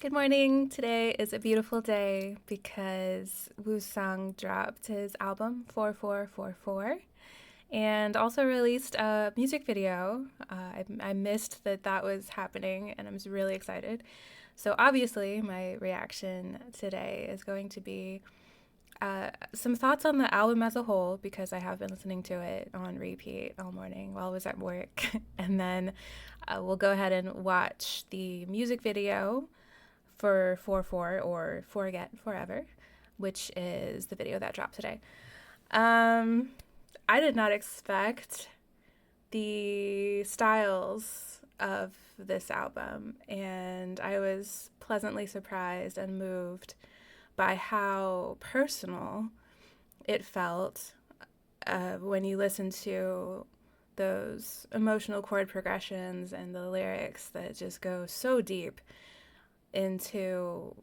Good morning. Today is a beautiful day because WOOSUNG dropped his album 4444 and also released a music video. I missed that was happening and I'm really excited. So obviously my reaction today is going to be some thoughts on the album as a whole because I have been listening to it on repeat all morning while I was at work. And then we'll go ahead and watch the music video for 4-4 or Forget Forever, which is the video that dropped today. I did not expect the styles of this album, and I was pleasantly surprised and moved by how personal it felt when you listen to those emotional chord progressions and the lyrics that just go so deep into,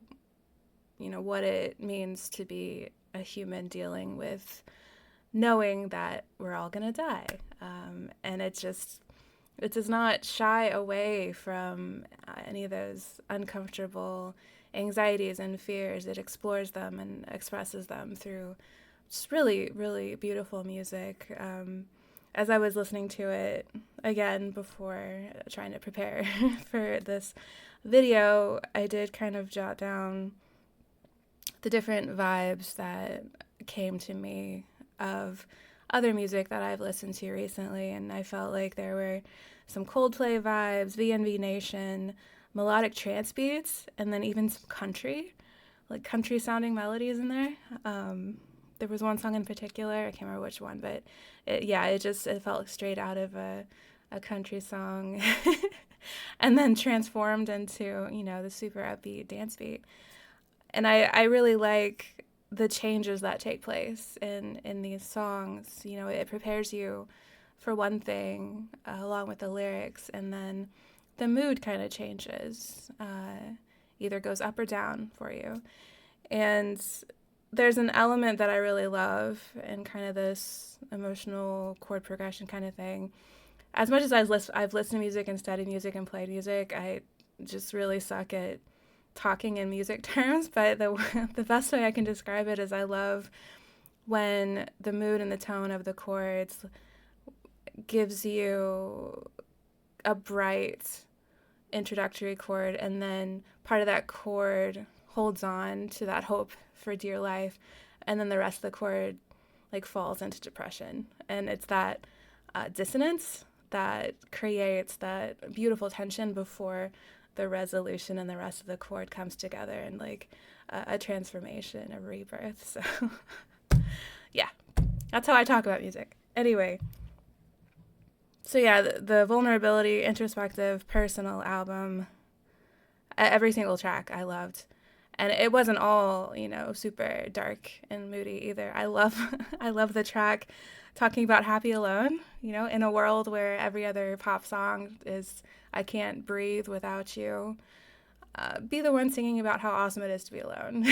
what it means to be a human dealing with knowing that we're all gonna die. And it does not shy away from any of those uncomfortable anxieties and fears. It explores them and expresses them through just really, really beautiful music. As I was listening to it again before trying to prepare for this video, I did kind of jot down the different vibes that came to me of other music that I've listened to recently, and I felt like there were some Coldplay vibes, VNV Nation, melodic trance beats, and then even some country sounding melodies in there. There was one song in particular, I can't remember which one, but it felt straight out of a country song and then transformed into, the super upbeat dance beat. And I really like the changes that take place in these songs. It prepares you for one thing along with the lyrics, and then the mood kind of changes, either goes up or down for you. And there's an element that I really love in kind of this emotional chord progression kind of thing. As much as I've listened to music and studied music and played music, I just really suck at talking in music terms, but the best way I can describe it is I love when the mood and the tone of the chords gives you a bright introductory chord, and then part of that chord holds on to that hope for dear life, and then the rest of the chord falls into depression. And it's that dissonance that creates that beautiful tension before the resolution and the rest of the chord comes together and a transformation, a rebirth. So yeah, that's how I talk about music. Anyway, so yeah, the vulnerability, introspective, personal album, every single track I loved. And it wasn't all, super dark and moody either. I love the track talking about happy alone, in a world where every other pop song is I can't breathe without you. Be the one singing about how awesome it is to be alone.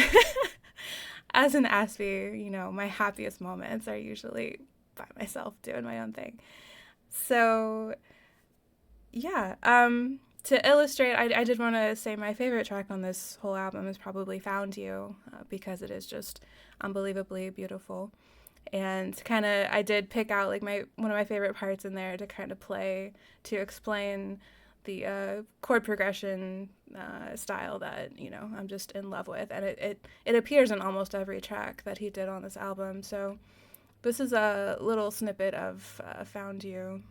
As an Aspie, my happiest moments are usually by myself doing my own thing. So, yeah. To illustrate, I did want to say my favorite track on this whole album is probably Found You, because it is just unbelievably beautiful. And I did pick out one of my favorite parts in there to kind of play to explain the chord progression style that, I'm just in love with. And it appears in almost every track that he did on this album. So this is a little snippet of Found You.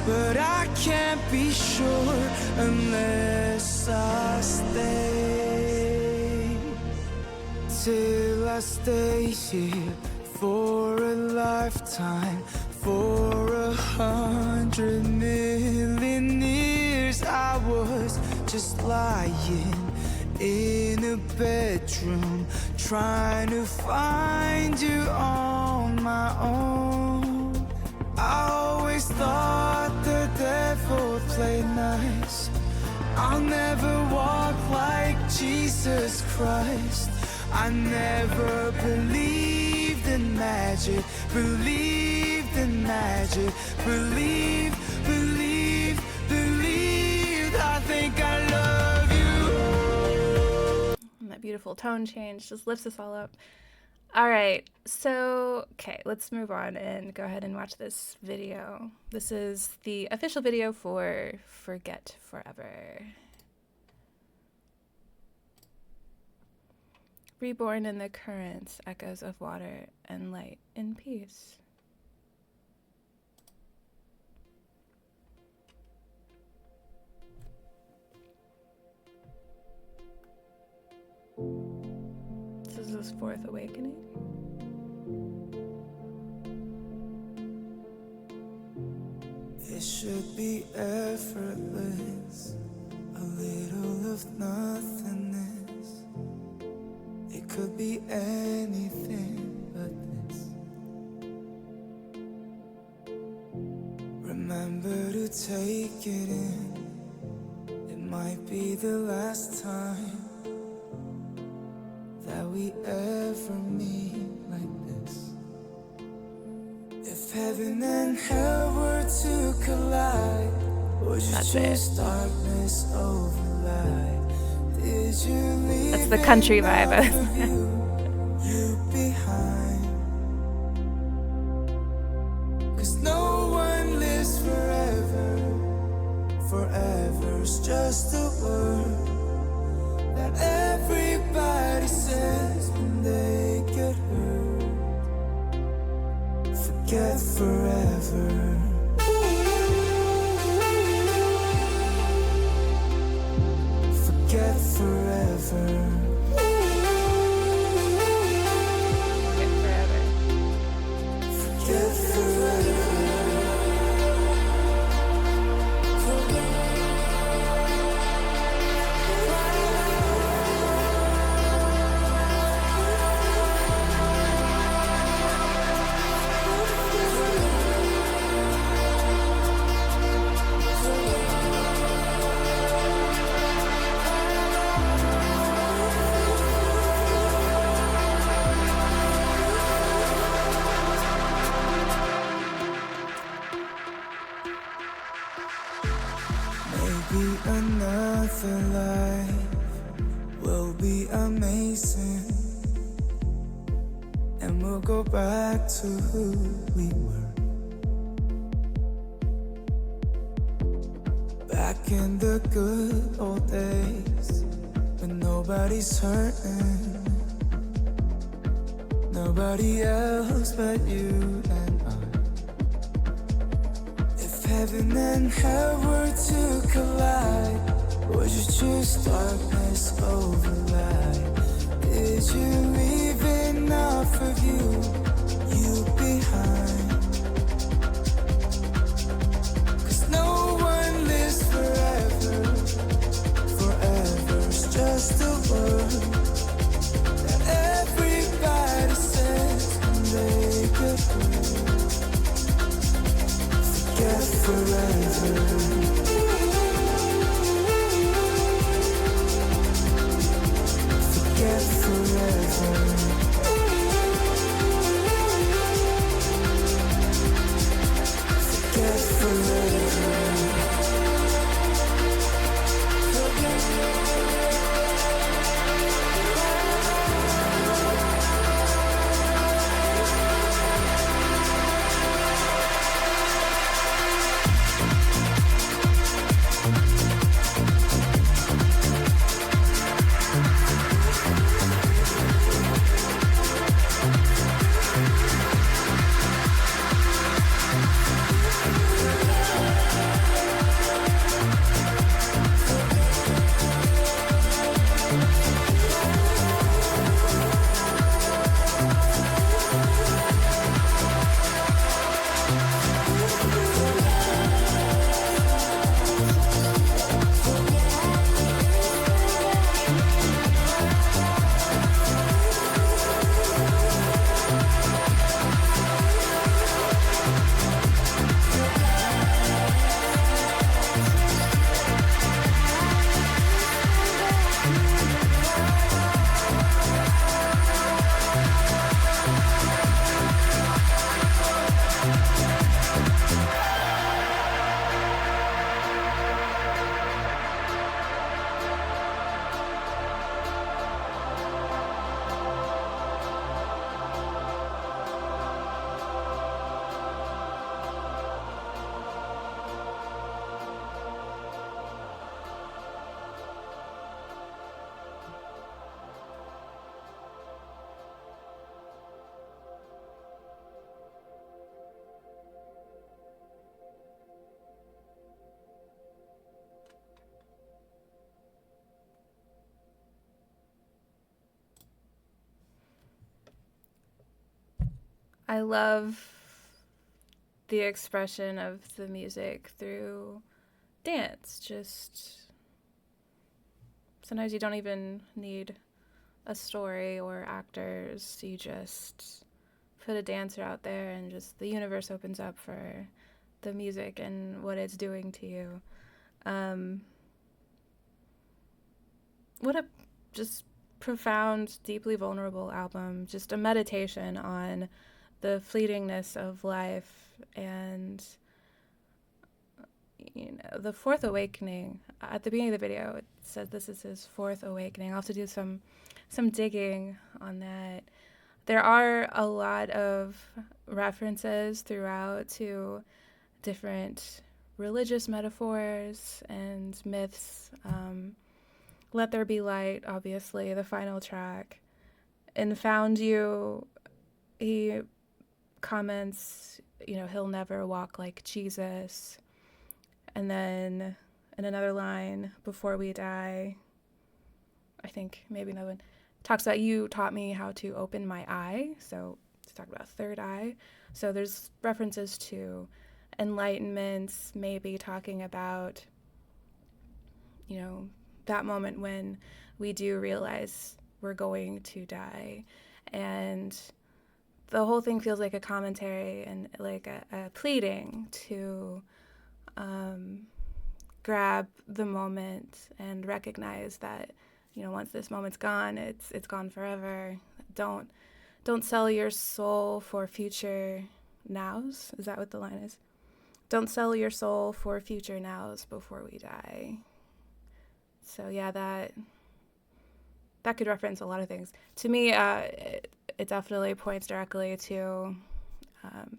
But I can't be sure unless I stay. Till I stay here for a lifetime, for 100 million years. I was just lying in a bedroom, trying to find you on my own. I always thought the devil played nice. I'll never walk like Jesus Christ. I never believed in magic, believed in magic. Believe, believe, believe. I think I love you. And that beautiful tone change just lifts us all up. All right, so, okay, let's move on and go ahead and watch this video. This is the official video for Forget Forever. Reborn in the currents, echoes of water and light in peace. This is his fourth awakening. It should be effortless, a little of nothingness. It could be anything but this. Remember to take it in. It might be the last time that we ever meet like this. If heaven and hell were to collide, would you choose darkness over light? Did you leave That's the country vibe. you behind? 'Cause no one lives forever. Forever's just a word that everybody says when they get hurt. Forget forever. Forget forever. Forget forever. Forget forever. Maybe another life will be amazing, and we'll go back to who we were. Back in the good old days, when nobody's hurting, nobody else but you and I. If heaven and hell were to collide, would you choose darkness over light? Did you leave enough of you behind? 'Cause no one lives forever. Forever's just a word that everybody says when they get hurt. Forget forever. Forget forever. Forget forever. I love the expression of the music through dance. Just sometimes you don't even need a story or actors. You just put a dancer out there and just the universe opens up for the music and what it's doing to you. Um, what a just profound, deeply vulnerable album. Just a meditation on the fleetingness of life and the fourth awakening. At the beginning of the video, it said this is his fourth awakening. I'll have to do some digging on that. There are a lot of references throughout to different religious metaphors and myths. Let There Be Light, obviously, the final track. In Found You, he comments, he'll never walk like Jesus. And then in another line, Before We Die, I think maybe another one, talks about you taught me how to open my eye. So it's talking about third eye. So there's references to enlightenment, maybe talking about, that moment when we do realize we're going to die. And the whole thing feels like a commentary and like a pleading to grab the moment and recognize that, once this moment's gone, it's gone forever. Don't sell your soul for future nows. Is that what the line is? Don't sell your soul for future nows before we die. So yeah, that could reference a lot of things. To me, it definitely points directly to,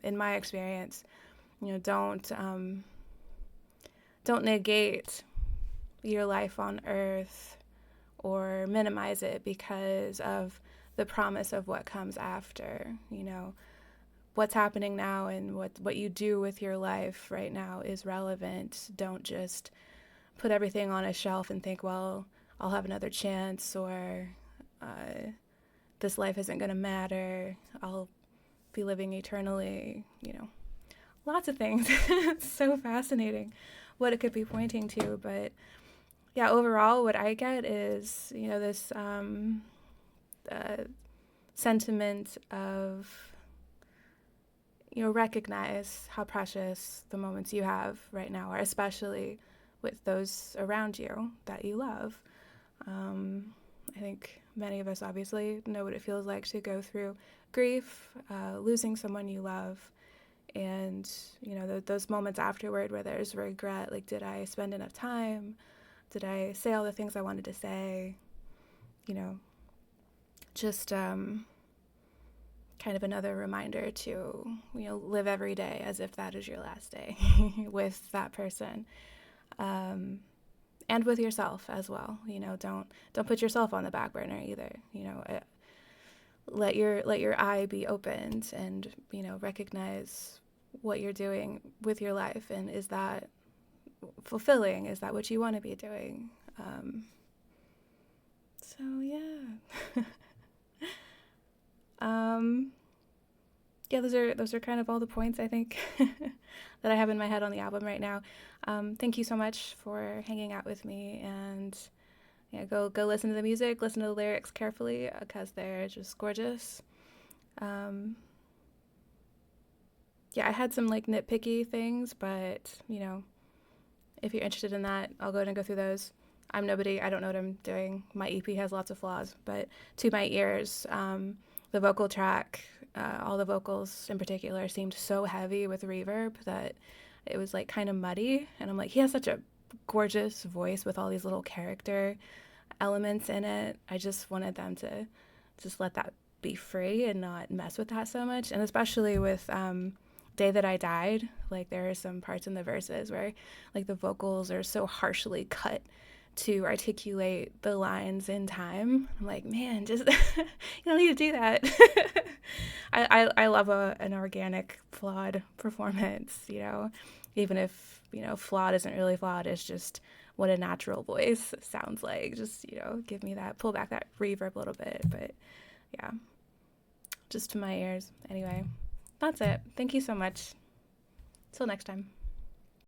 in my experience, don't negate your life on earth or minimize it because of the promise of what comes after. What's happening now and what you do with your life right now is relevant. Don't just put everything on a shelf and think, well, I'll have another chance, or this life isn't going to matter. I'll be living eternally. Lots of things. It's so fascinating what it could be pointing to. But yeah, overall, what I get is, this sentiment of, recognize how precious the moments you have right now are, especially with those around you that you love. I think many of us obviously know what it feels like to go through grief, losing someone you love, and those moments afterward where there's regret, like, did I spend enough time? Did I say all the things I wanted to say? Just kind of another reminder to live every day as if that is your last day with that person, and with yourself as well. Don't put yourself on the back burner either. Let your eye be opened and recognize what you're doing with your life, and is that fulfilling? Is that what you want to be doing? So yeah. Yeah, those are kind of all the points I think that I have in my head on the album right now. Thank you so much for hanging out with me, and go listen to the music, listen to the lyrics carefully because they're just gorgeous. Yeah, I had some like nitpicky things, but if you're interested in that, I'll go ahead and go through those. I'm nobody. I don't know what I'm doing. My EP has lots of flaws, but to my ears, the vocal track, all the vocals in particular, seemed so heavy with reverb that it was like kind of muddy. And I'm like, he has such a gorgeous voice with all these little character elements in it. I just wanted them to just let that be free and not mess with that so much. And especially with Day That I Died, like there are some parts in the verses where like the vocals are so harshly cut to articulate the lines in time. I'm like, man, just you don't need to do that. I love an organic, flawed performance, even if, flawed isn't really flawed. It's just what a natural voice sounds like. Just, give me that, pull back that reverb a little bit. But yeah, just to my ears. Anyway, That's it. Thank you so much. Till next time.